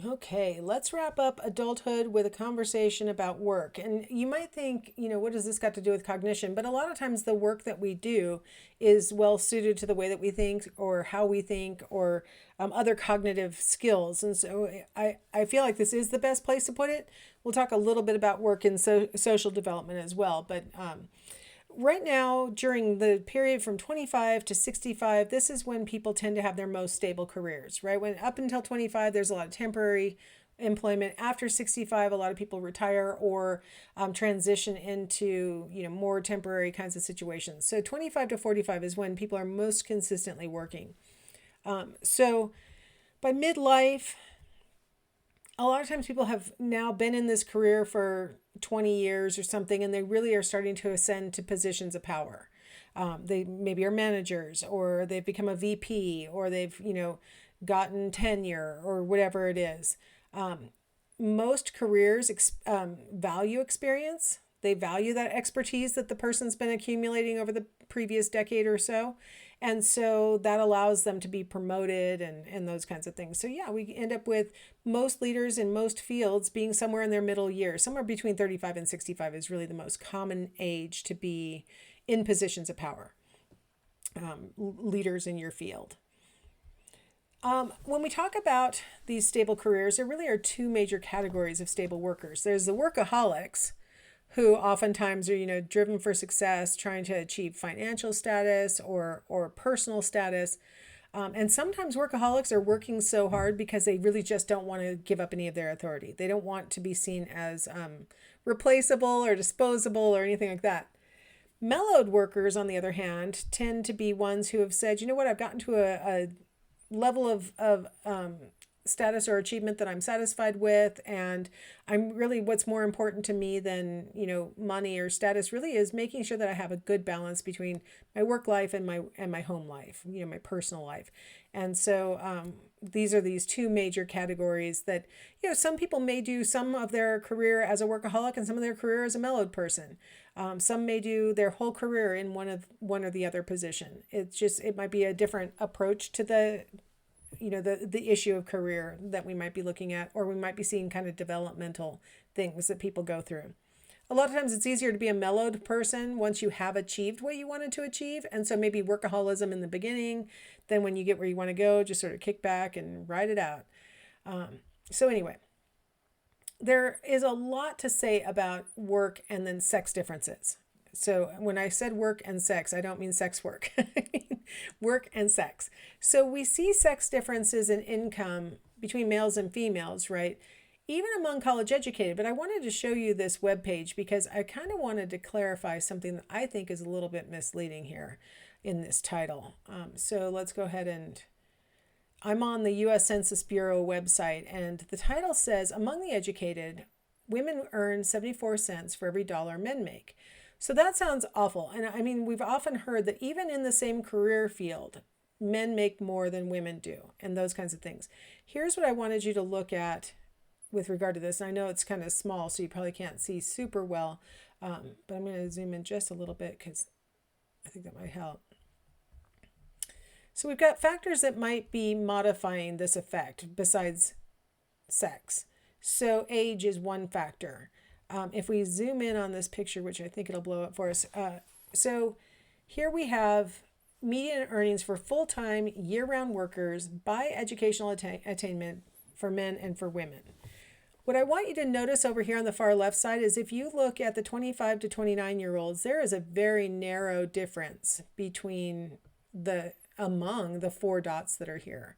Okay, let's wrap up adulthood with a conversation about work. And you might think, what does this got to do with cognition? But a lot of times the work that we do is well suited to the way that we think or how we think or other cognitive skills. And so I feel like this is the best place to put it. We'll talk a little bit about work and social development as well. But right now, during the period from 25 to 65, this is when people tend to have their most stable careers, right? When up until 25, there's a lot of temporary employment. After 65, a lot of people retire or transition into, more temporary kinds of situations. So 25 to 45 is when people are most consistently working. So by midlife, a lot of times people have now been in this career for 20 years or something, and they really are starting to ascend to positions of power. They maybe are managers, or they've become a VP, or they've, gotten tenure or whatever it is. Most careers value experience. They value that expertise that the person's been accumulating over the previous decade or so. And so that allows them to be promoted and those kinds of things. So yeah, we end up with most leaders in most fields being somewhere in their middle years. Somewhere between 35 and 65 is really the most common age to be in positions of power, leaders in your field. When we talk about these stable careers, there really are two major categories of stable workers. There's the workaholics, who oftentimes are, driven for success, trying to achieve financial status or personal status. And sometimes workaholics are working so hard because they really just don't want to give up any of their authority. They don't want to be seen as replaceable or disposable or anything like that. Mellowed workers, on the other hand, tend to be ones who have said, you know what, I've gotten to a level of status or achievement that I'm satisfied with, and I'm really, what's more important to me than money or status really is making sure that I have a good balance between my work life and my home life, my personal life. And so these are these two major categories that some people may do some of their career as a workaholic and some of their career as a mellowed person. Some may do their whole career in one or the other position. It might be a different approach to the issue of career that we might be looking at, or we might be seeing kind of developmental things that people go through. A lot of times it's easier to be a mellowed person once you have achieved what you wanted to achieve. And so maybe workaholism in the beginning, then when you get where you want to go, just sort of kick back and ride it out. So anyway, there is a lot to say about work and then sex differences. So when I said work and sex, I don't mean sex work. I mean work and sex. So we see sex differences in income between males and females, right? Even among college educated. But I wanted to show you this webpage because I kind of wanted to clarify something that I think is a little bit misleading here in this title. So let's go ahead and I'm on the U.S. Census Bureau website, and the title says, among the educated, women earn 74 cents for every dollar men make. So that sounds awful. And I mean, we've often heard that even in the same career field, men make more than women do and those kinds of things. Here's what I wanted you to look at with regard to this. And I know it's kind of small, so you probably can't see super well, but I'm going to zoom in just a little bit because I think that might help. So we've got factors that might be modifying this effect besides sex. So age is one factor. If we zoom in on this picture, which I think it'll blow up for us. So here we have median earnings for full-time year-round workers by educational attainment for men and for women. What I want you to notice over here on the far left side is if you look at the 25 to 29-year-olds, there is a very narrow difference among the four dots that are here.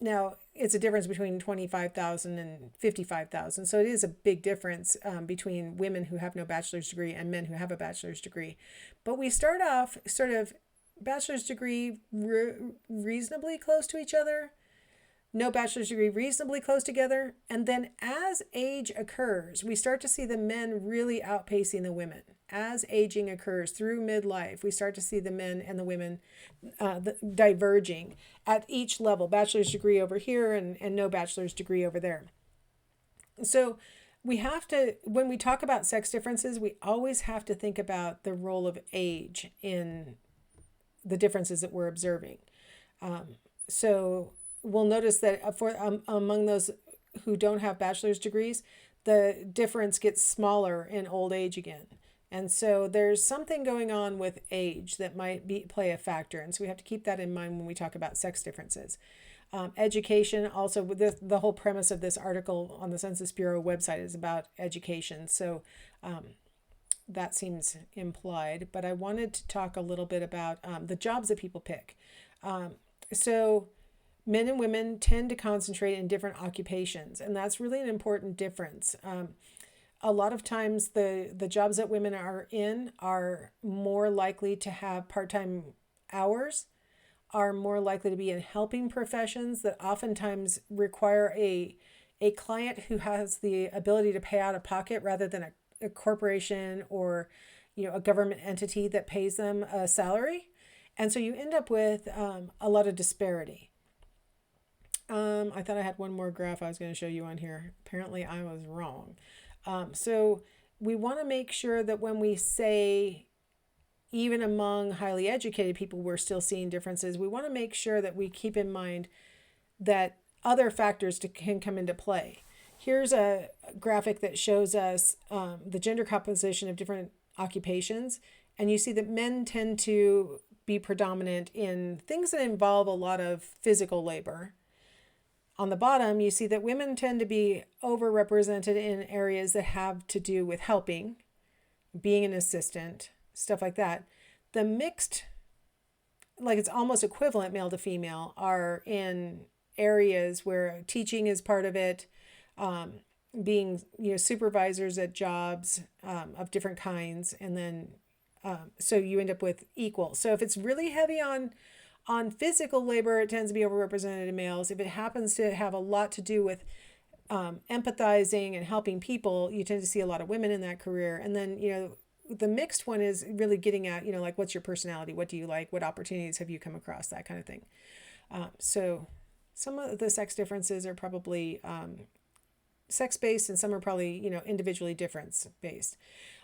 Now, it's a difference between 25,000 and 55,000. So it is a big difference between women who have no bachelor's degree and men who have a bachelor's degree. But we start off sort of bachelor's degree reasonably close to each other, no bachelor's degree reasonably close together. And then as age occurs, we start to see the men really outpacing the women. As aging occurs through midlife, we start to see the men and the women diverging at each level, bachelor's degree over here and no bachelor's degree over there. So we have to, when we talk about sex differences, we always have to think about the role of age in the differences that we're observing. So we'll notice that among those who don't have bachelor's degrees, the difference gets smaller in old age again. And so there's something going on with age that might play a factor. And so we have to keep that in mind when we talk about sex differences. Education, also, with the whole premise of this article on the Census Bureau website is about education. So that seems implied. But I wanted to talk a little bit about the jobs that people pick. So men and women tend to concentrate in different occupations, and that's really an important difference. A lot of times the jobs that women are in are more likely to have part-time hours, are more likely to be in helping professions that oftentimes require a client who has the ability to pay out of pocket rather than a corporation or a government entity that pays them a salary. And so you end up with a lot of disparity. I thought I had one more graph I was going to show you on here. Apparently I was wrong. So we want to make sure that when we say even among highly educated people, we're still seeing differences. We want to make sure that we keep in mind that other factors can come into play. Here's a graphic that shows us the gender composition of different occupations. And you see that men tend to be predominant in things that involve a lot of physical labor. On the bottom, you see that women tend to be overrepresented in areas that have to do with helping, being an assistant, stuff like that. The mixed, like it's almost equivalent male to female, are in areas where teaching is part of it, being supervisors at jobs of different kinds, and then so you end up with equal. So if it's really heavy on physical labor, it tends to be overrepresented in males. If it happens to have a lot to do with empathizing and helping people, you tend to see a lot of women in that career. And then, the mixed one is really getting at, like, what's your personality? What do you like? What opportunities have you come across? That kind of thing. So some of the sex differences are probably sex-based, and some are probably, individually difference-based.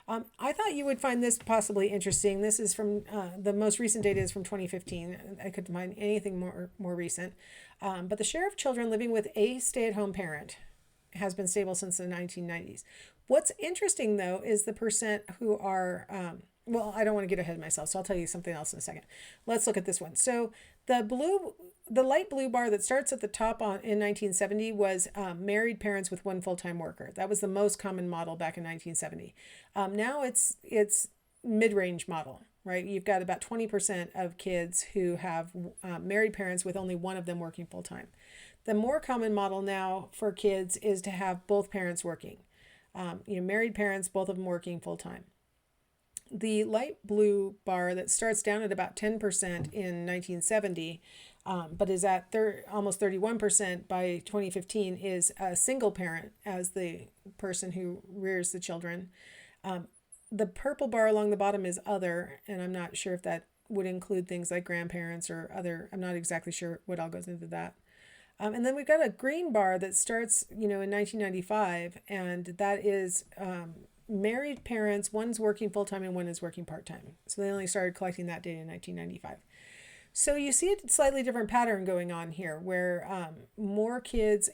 I thought you would find this possibly interesting. This is from the most recent data is from 2015. I couldn't find anything more recent. But the share of children living with a stay-at-home parent has been stable since the 1990s. What's interesting, though, is the percent who are, I don't want to get ahead of myself, so I'll tell you something else in a second. Let's look at this one. So the light blue bar that starts at the top in 1970 was married parents with one full-time worker. That was the most common model back in 1970. Now it's mid-range model, right? You've got about 20% of kids who have married parents with only one of them working full-time. The more common model now for kids is to have both parents working. Married parents, both of them working full-time. The light blue bar that starts down at about 10% in 1970, but is at almost 31% by 2015, is a single parent as the person who rears the children. The purple bar along the bottom is other, and I'm not sure if that would include things like grandparents or other. I'm not exactly sure what all goes into that. And then we've got a green bar that starts, in 1995, and that is married parents. One's working full-time and one is working part-time. So they only started collecting that data in 1995. So you see a slightly different pattern going on here where more kids,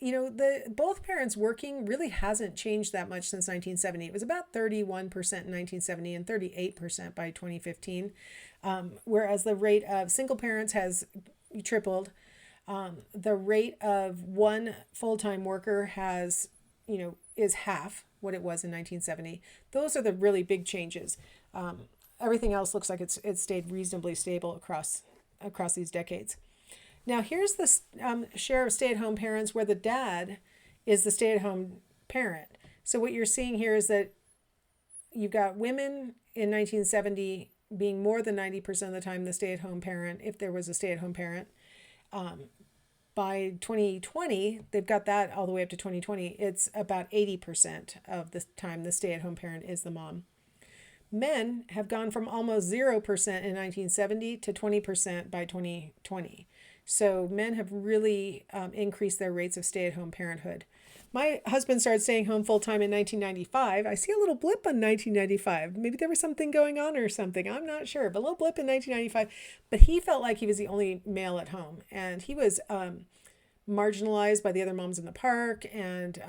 both parents working really hasn't changed that much since 1970. It was about 31% in 1970 and 38% by 2015, whereas the rate of single parents has tripled. The rate of one full-time worker is half what it was in 1970. Those are the really big changes. Everything else looks like it's stayed reasonably stable across these decades. Now here's the share of stay-at-home parents where the dad is the stay-at-home parent. So what you're seeing here is that you've got women in 1970 being more than 90% of the time the stay-at-home parent, if there was a stay-at-home parent. By 2020, they've got that all the way up to 2020. It's about 80% of the time the stay-at-home parent is the mom. Men have gone from almost 0% in 1970 to 20% by 2020. So men have really increased their rates of stay-at-home parenthood. My husband started staying home full-time in 1995. I see a little blip on 1995. Maybe there was something going on or something. I'm not sure, but a little blip in 1995. But he felt like he was the only male at home. And he was marginalized by the other moms in the park, and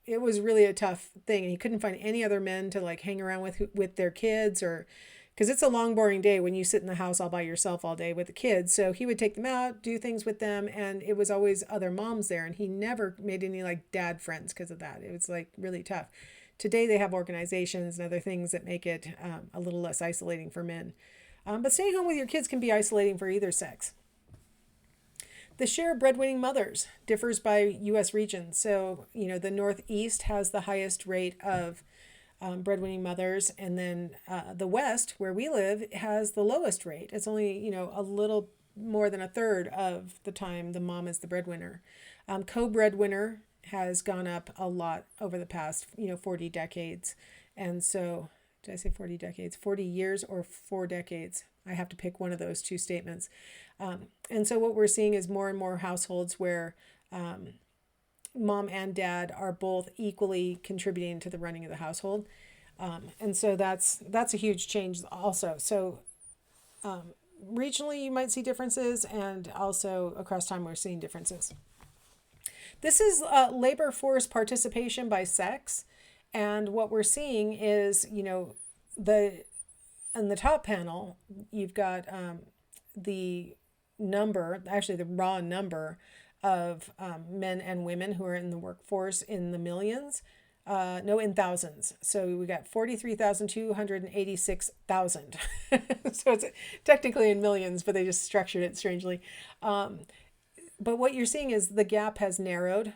it was really a tough thing. And he couldn't find any other men to like hang around with their kids, or because it's a long, boring day when you sit in the house all by yourself all day with the kids. So he would take them out, do things with them, and it was always other moms there. And he never made any like dad friends because of that. It was like really tough. Today they have organizations and other things that make it a little less isolating for men. But staying home with your kids can be isolating for either sex. The share of breadwinning mothers differs by U.S. region. So, the Northeast has the highest rate of breadwinning mothers, and then the West, where we live, has the lowest rate. It's only, a little more than a third of the time the mom is the breadwinner. Co-breadwinner has gone up a lot over the past, 40 decades. And so, did I say 40 decades? 40 years or 4 decades? I have to pick one of those two statements. And so what we're seeing is more and more households where mom and dad are both equally contributing to the running of the household. And so that's a huge change also. So regionally, you might see differences, and also across time, we're seeing differences. This is labor force participation by sex. And what we're seeing is, in the top panel, you've got the raw number of men and women who are in the workforce in the millions. In thousands. So we got 43,286,000. So it's technically in millions, but they just structured it strangely. But what you're seeing is the gap has narrowed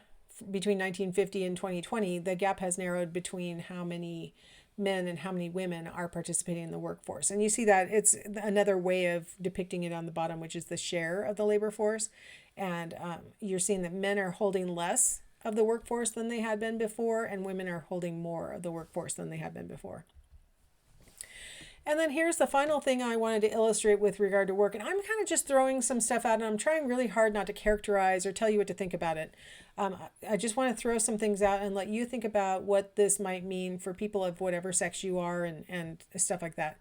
between 1950 and 2020. The gap has narrowed between how many men and how many women are participating in the workforce. And you see that it's another way of depicting it on the bottom, which is the share of the labor force. And you're seeing that men are holding less of the workforce than they had been before, and women are holding more of the workforce than they had been before. And then here's the final thing I wanted to illustrate with regard to work. And I'm kind of just throwing some stuff out, and I'm trying really hard not to characterize or tell you what to think about it. I just want to throw some things out and let you think about what this might mean for people of whatever sex you are, and stuff like that.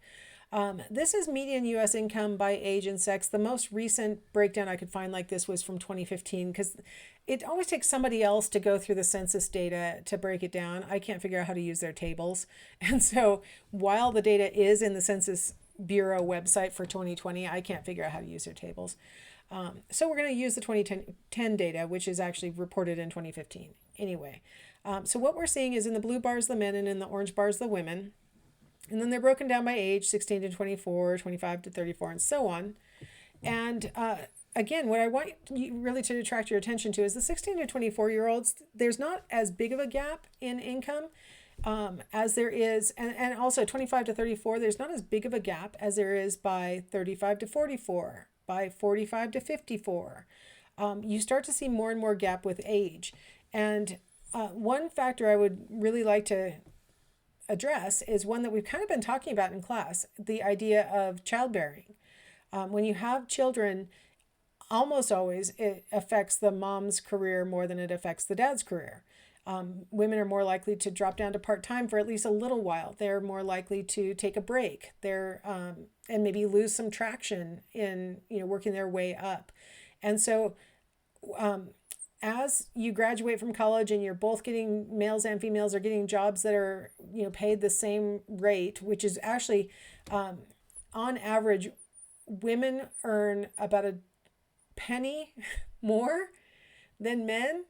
This is median U.S. income by age and sex. The most recent breakdown I could find like this was from 2015, because it always takes somebody else to go through the census data to break it down. I can't figure out how to use their tables. And so while the data is in the Census Bureau website for 2020, I can't figure out how to use their tables. So we're going to use the 2010 data, which is actually reported in 2015. Anyway, so what we're seeing is in the blue bars, the men, and in the orange bars, the women. And then they're broken down by age, 16 to 24, 25 to 34, and so on. And again, what I want you really to attract your attention to is the 16 to 24-year-olds. There's not as big of a gap in income as there is, and also 25 to 34, there's not as big of a gap as there is by 35 to 44, by 45 to 54. You start to see more and more gap with age. And one factor I would really like to address is one that we've kind of been talking about in class, the idea of childbearing. When you have children, almost always it affects the mom's career more than it affects the dad's career. Women are more likely to drop down to part-time for at least a little while. They're more likely to take a break. They're and maybe lose some traction in working their way up. And so as you graduate from college and you're both getting, males and females are getting jobs that are paid the same rate, which is actually on average, women earn about a penny more than men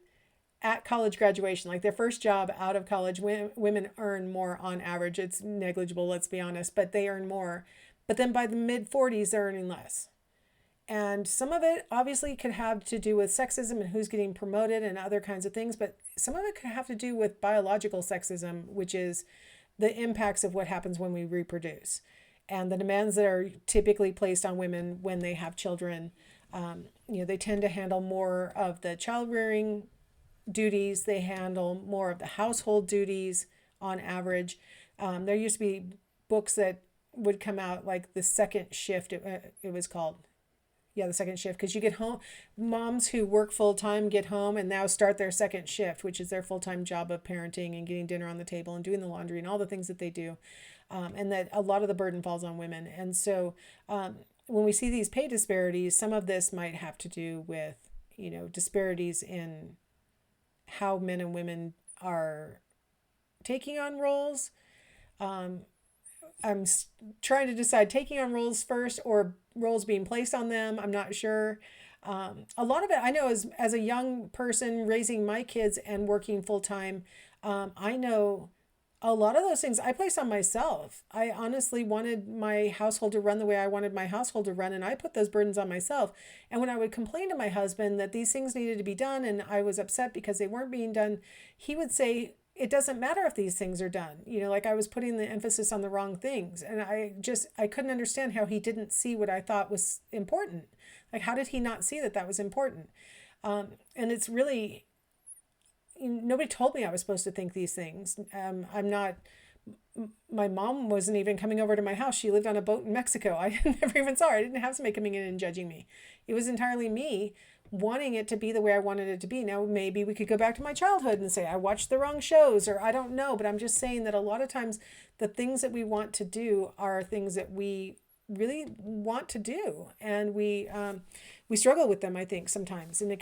at college graduation. Like their first job out of college, women earn more on average. It's negligible, let's be honest, but they earn more. But then by the mid 40s, they're earning less. And some of it obviously could have to do with sexism and who's getting promoted and other kinds of things, but some of it could have to do with biological sexism, which is the impacts of what happens when we reproduce and the demands that are typically placed on women when they have children. They tend to handle more of the child rearing duties. They handle more of the household duties on average. There used to be books that would come out like The Second Shift, it was called. Yeah, the second shift, because you get home, moms who work full-time get home and now start their second shift, which is their full-time job of parenting and getting dinner on the table and doing the laundry and all the things that they do. And that a lot of the burden falls on women. And so when we see these pay disparities, some of this might have to do with, disparities in how men and women are taking on roles. I'm trying to decide taking on roles first or roles being placed on them. I'm not sure. A lot of it I know as a young person raising my kids and working full time, I know a lot of those things I placed on myself. I honestly wanted my household to run the way I wanted my household to run, and I put those burdens on myself. And when I would complain to my husband that these things needed to be done and I was upset because they weren't being done, he would say, it doesn't matter if these things are done. Like I was putting the emphasis on the wrong things. And I couldn't understand how he didn't see what I thought was important. Like, how did he not see that that was important? And it's really, nobody told me I was supposed to think these things. I'm not, my mom wasn't even coming over to my house. She lived on a boat in Mexico. I never even saw her. I didn't have somebody coming in and judging me. It was entirely me wanting it to be the way I wanted it to be. Now, maybe we could go back to my childhood and say I watched the wrong shows, or I don't know, but I'm just saying that a lot of times the things that we want to do are things that we really want to do, and we struggle with them, I think, sometimes, and it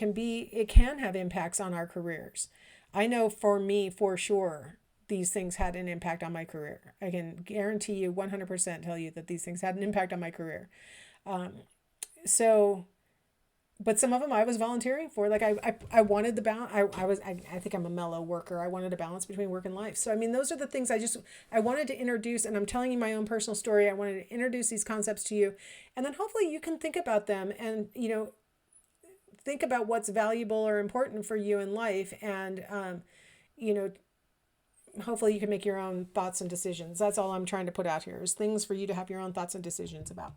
can have impacts on our careers. I know for me, for sure, these things had an impact on my career. I can guarantee you 100% tell you that these things had an impact on my career. But some of them I was volunteering for. Like I wanted the balance. I think I'm a mellow worker. I wanted a balance between work and life. So I mean, those are the things I wanted to introduce, and I'm telling you my own personal story. I wanted to introduce these concepts to you, and then hopefully you can think about them and think about what's valuable or important for you in life, and hopefully you can make your own thoughts and decisions. That's all I'm trying to put out here, is things for you to have your own thoughts and decisions about.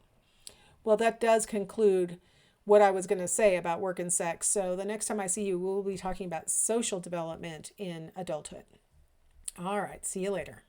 Well, that does conclude what I was going to say about work and sex. So the next time I see you, we'll be talking about social development in adulthood. All right. See you later.